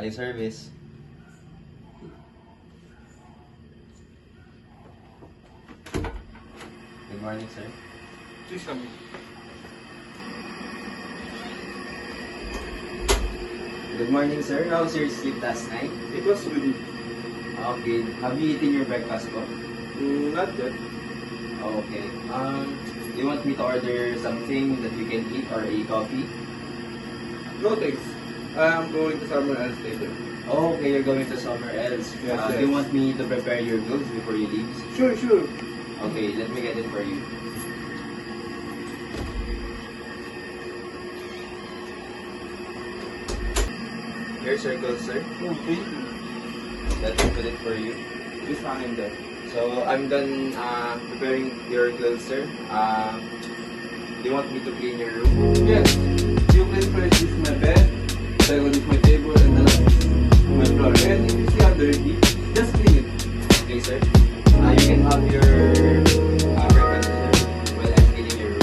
Quality service. Good morning, sir. Please come in. Good morning, sir. How was your sleep last night? It was good. Okay. Have you eaten your breakfast po? Not yet. Okay. Do you want me to order something that you can eat or a coffee? No thanks. I am going to somewhere else later. Oh, okay, you're going to somewhere else. Yes, Do you want me to prepare your goods before you leave? Sure. Okay, let me get it for you. Here's your goods, sir. Oh, thank you. Let me put it for you. Please hang in there. So, I'm done preparing your clothes, sir. Do you want me to clean your room? Yes. You can first use my bed, second is my table, and the last is my floor. And if you see how dirty, just clean it. Okay, sir. You can have your breakfast, sir, while I'm cleaning your room.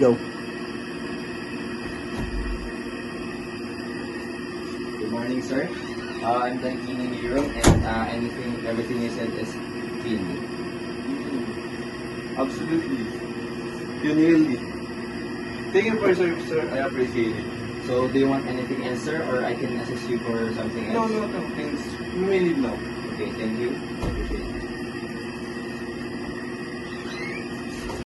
Go. Good morning, sir. I'm done cleaning your room, and everything you said is clean. Absolutely. You nailed it. Thank you for your service, sir. I appreciate it. So, do you want anything else, sir, or I can assist you for something No, else? thanks. You may leave now. Okay, thank you. Appreciate it.